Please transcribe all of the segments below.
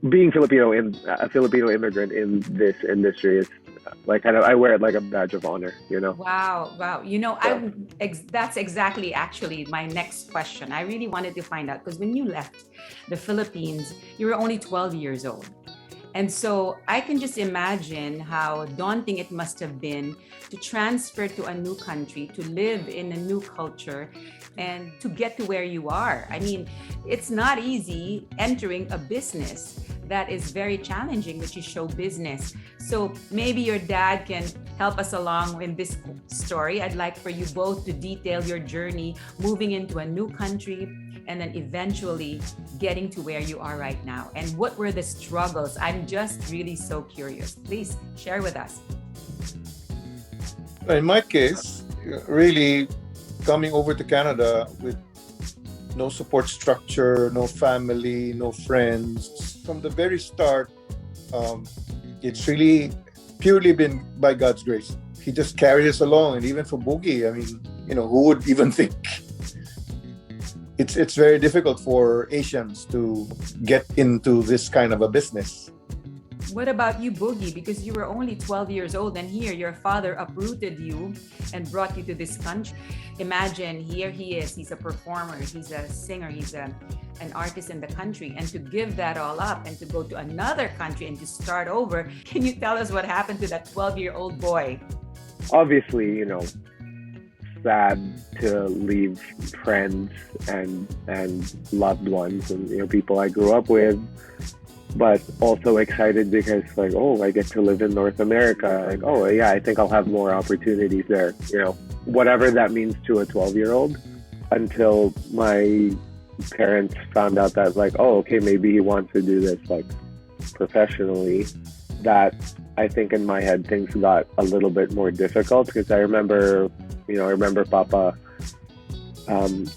being Filipino in a Filipino immigrant in this industry is like kind of I wear it like a badge of honor, you know. Wow, wow. So That's exactly actually my next question. I really wanted to find out because when you left the Philippines, you were only 12 years old. And so I can just imagine how daunting it must have been to transfer to a new country, to live in a new culture, and to get to where you are. I mean, it's not easy entering a business that is very challenging, which is show business. So maybe your dad can help us along in this story. I'd like for you both to detail your journey moving into a new country and then eventually getting to where you are right now. And what were the struggles? I'm just really so curious. Please share with us. In my case, really coming over to Canada with no support structure, no family, no friends. From the very start, um, it's really purely been by God's grace. He just carried us along, and even for Boogie, I mean, who would even think it's very difficult for Asians to get into this kind of a business. What about you, Boogie? Because you were only 12 years old, and here your father uprooted you and brought you to this country. Imagine, here he is, he's a performer, he's a singer, an artist in the country, and to give that all up and to go to another country and to start over. Can you tell us what happened to that 12-year-old boy? obviously, sad to leave friends and loved ones and people I grew up with, but also excited because like, oh, I get to live in North America. Like, oh yeah, I think I'll have more opportunities there. Whatever that means to a 12-year-old. Until my parents found out that like, oh, okay, maybe he wants to do this like professionally. That I think in my head things got a little bit more difficult because I remember Papa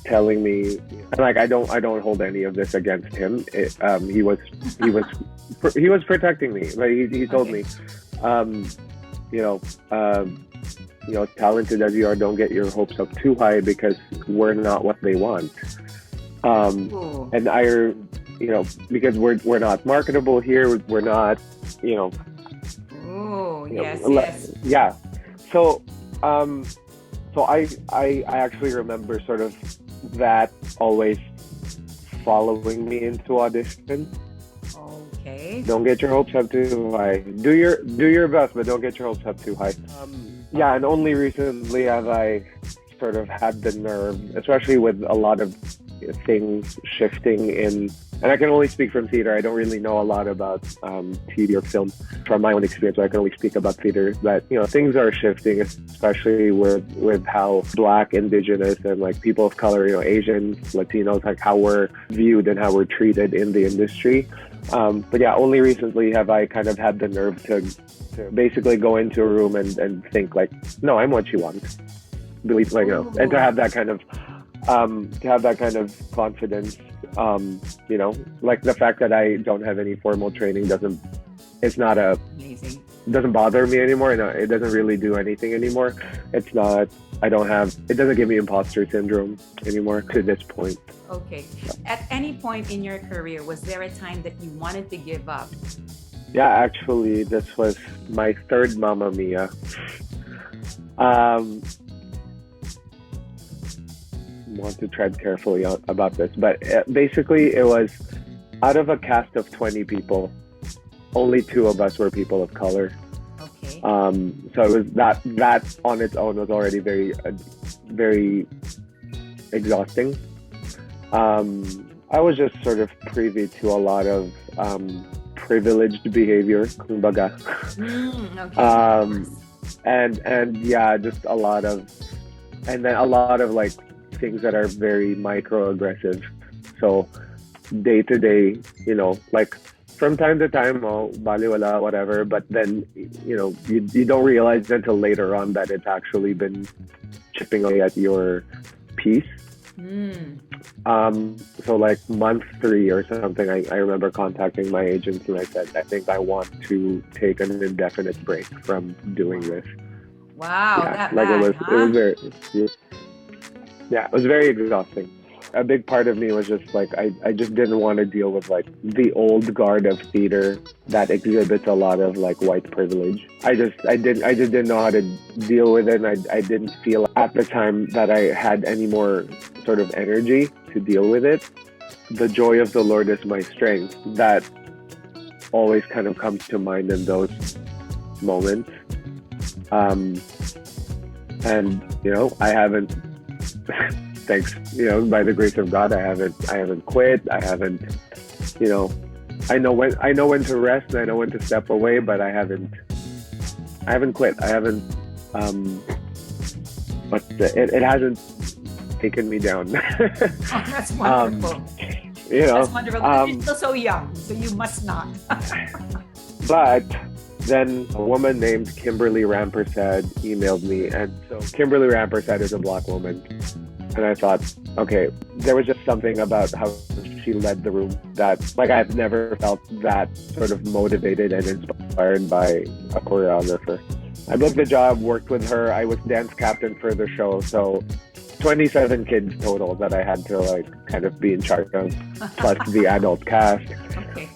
telling me, and like I don't hold any of this against him. He was protecting me. Like he told Okay. me, you know, talented as you are, don't get your hopes up too high because we're not what they want. Ooh. And because we're not marketable here. We're not, you know, Oh, yes, le- yes. yeah. So, I actually remember sort of that always following me into audition. Okay. Don't get your hopes up too high. Do your best, but don't get your hopes up too high. Yeah, and only recently have I sort of had the nerve, especially with a lot of things shifting in. And I can only speak from theater. I don't really know a lot about TV or film from my own experience. So I can only speak about theater. That things are shifting, especially with how Black, Indigenous, and like people of color, Asians, Latinos, like how we're viewed and how we're treated in the industry. But yeah, only recently have I kind of had the nerve to basically go into a room and think like, no, I'm what you want. Believe and to have that kind of confidence. Like the fact that I don't have any formal training Amazing. doesn't bother me anymore. It doesn't really do anything anymore. It's not. It doesn't give me imposter syndrome anymore to this point. Okay. At any point in your career, was there a time that you wanted to give up? Yeah, actually, this was my third Mamma Mia. Um, want to tread carefully about this, but basically it was out of a cast of 20 people, only two of us were people of color. Okay. So it was that on its own was already very, very exhausting. I was just sort of privy to a lot of privileged behavior, kumbaga. Okay. And yeah, just a lot of like things that are very microaggressive. So day to day, like from time to time, oh, baliwala, whatever. But then, you don't realize until later on that it's actually been chipping away at your peace. So like month 3 or something, I remember contacting my agents and I said, I think I want to take an indefinite break from doing this. Wow, Yeah, that like bad, it was huh? very, yeah, it was very exhausting. a big part of me was just like I just didn't want to deal with like the old guard of theater that exhibits a lot of like white privilege. I just didn't know how to deal with it, and I didn't feel at the time that I had any more sort of energy to deal with it. The joy of the Lord is my strength. That always kind of comes to mind in those moments. And you know, I haven't thanks, you know, by the grace of God, I haven't quit. I haven't, you know, I know when to rest and I know when to step away, but I haven't quit. I haven't but it hasn't taken me down. Oh, that's wonderful. You know, that's wonderful. Because you're still so young, so you must not. But then a woman named Kimberly Rampersad emailed me, and so Kimberly Rampersad is a Black woman, and I thought, okay, there was just something about how she led the room that, like, I've never felt that sort of motivated and inspired by a choreographer. I booked the job, worked with her. I was dance captain for the show, so 27 kids total that I had to like kind of be in charge of, plus the adult cast. Okay.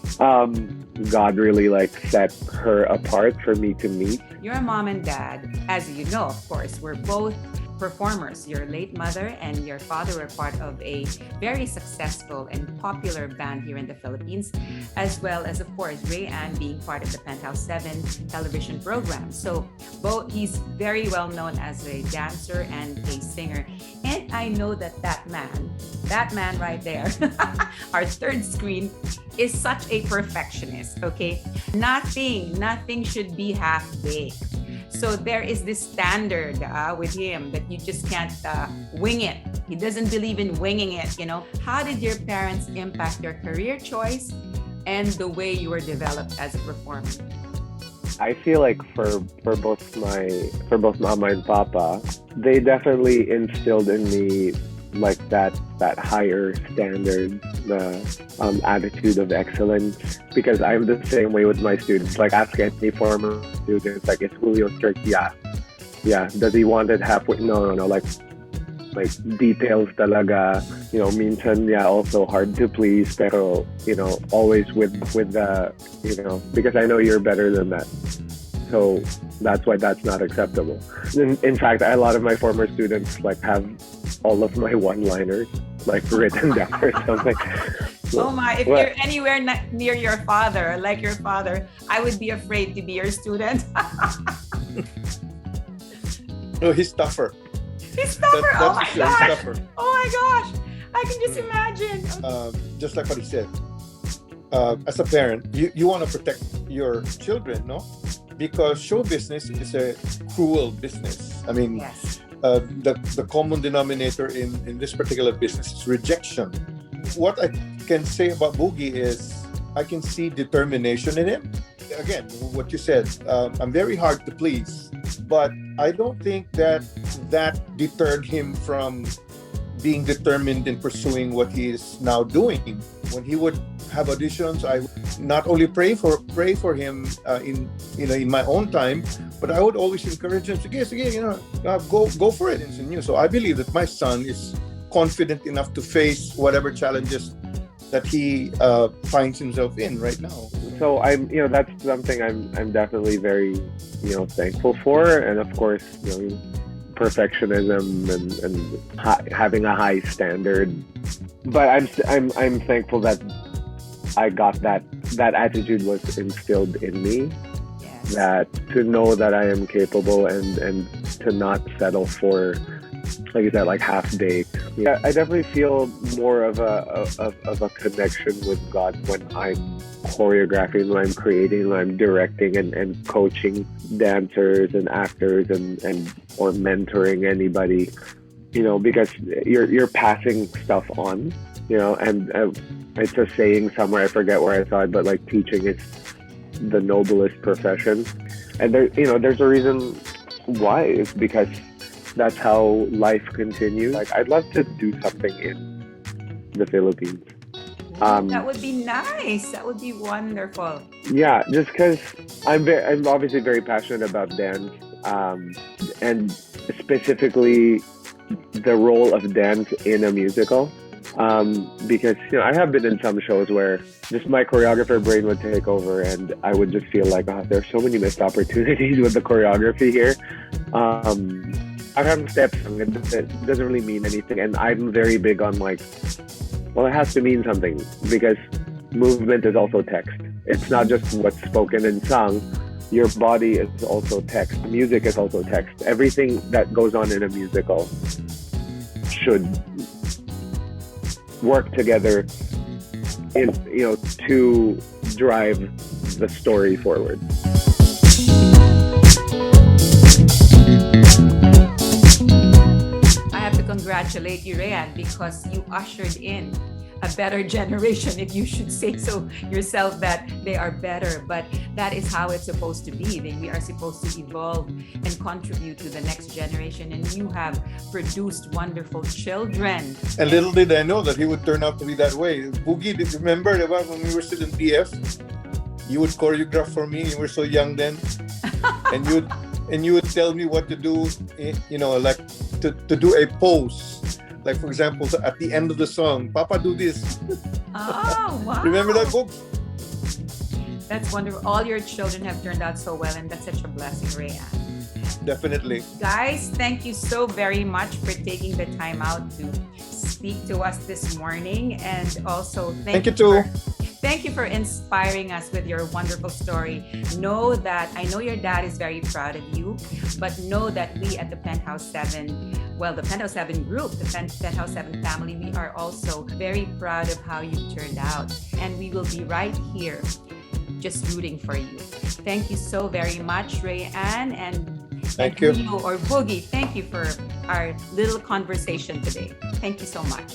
God really like set her apart for me to meet. Your mom and dad, as you know, of course, were both performers. Your late mother and your father were part of a very successful and popular band here in the Philippines, as well as, of course, Ray Ann being part of the Penthouse 7 television program. So he's very well known as a dancer and a singer. And I know that man right there, our third screen, is such a perfectionist, okay? Nothing should be half-baked. So there is this standard with him that you just can't wing it. He doesn't believe in winging it, you know. How did your parents impact your career choice and the way you were developed as a performer? I feel like for both Mama and Papa, they definitely instilled in me like that higher standard, the attitude of excellence, because I'm the same way with my students. Like, ask any former students, like, is Julio strict? Yeah. Does he want it halfway? No. Like details talaga, you know, minsan, yeah, also hard to please, pero, you know, always with the, you know, because I know you're better than that. So that's why that's not acceptable. In fact, a lot of my former students like have all of my one-liners like written down or something. Oh my, if you're anywhere near your father, like your father, I would be afraid to be your student. No, he's tougher. He's tougher. Oh my gosh. Tougher. Oh my gosh. I can just imagine. Just like what he said. As a parent, you want to protect your children, no? Because show business is a cruel business. I mean, yes. The common denominator in this particular business is rejection. What I can say about Boogie is I can see determination in him. Again, what you said, I'm very hard to please, but I don't think that deterred him from being determined in pursuing what he is now doing. When he would have auditions, I would not only pray for him in my own time, but I would always encourage him to go for it. So I believe that my son is confident enough to face whatever challenges that he finds himself in right now. So that's something I'm definitely very thankful for, and of course perfectionism and having a high standard. But I'm thankful that I got that attitude was instilled in me. Yes. That to know that I am capable and to not settle for, like you said, like half-baked. Yeah, I definitely feel more of a connection with God when I'm choreographing, when I'm creating, when I'm directing and coaching dancers and actors and or mentoring anybody, because you're passing stuff on, and it's a saying somewhere, I forget where I saw it, but like teaching is the noblest profession. And there's a reason why. It's because that's how life continues. Like, I'd love to do something in the Philippines. That would be nice. That would be wonderful. Yeah, just because I'm obviously very passionate about dance, and specifically the role of dance in a musical. Because I have been in some shows where just my choreographer brain would take over, and I would just feel like, oh, there's so many missed opportunities with the choreography here. Parang steps, it doesn't really mean anything, and I'm very big on like, well, it has to mean something because movement is also text. It's not just what's spoken and sung. Your body is also text. Music is also text. Everything that goes on in a musical should work together to drive the story forward. I have to congratulate you, Rayan, because you ushered in a better generation, if you should say so yourself, that they are better. But that is how it's supposed to be. We are supposed to evolve and contribute to the next generation. And you have produced wonderful children. And little did I know that he would turn out to be that way. Boogie, did you remember when we were still in PF? You would choreograph for me. You were so young then. and you would tell me what to do, like to do a pose. Like, for example, at the end of the song, Papa, do this. Oh, wow. Remember that book? That's wonderful. All your children have turned out so well, and that's such a blessing, Rayan. Definitely. Guys, thank you so very much for taking the time out to speak to us this morning. And also, thank you too. Thank you for inspiring us with your wonderful story. I know your dad is very proud of you, but know that we at the Penthouse 7, the Penthouse 7 group, the Penthouse 7 family, we are also very proud of how you turned out. And we will be right here just rooting for you. Thank you so very much, Rayan, and thank you. Julio or Boogie, thank you for our little conversation today. Thank you so much.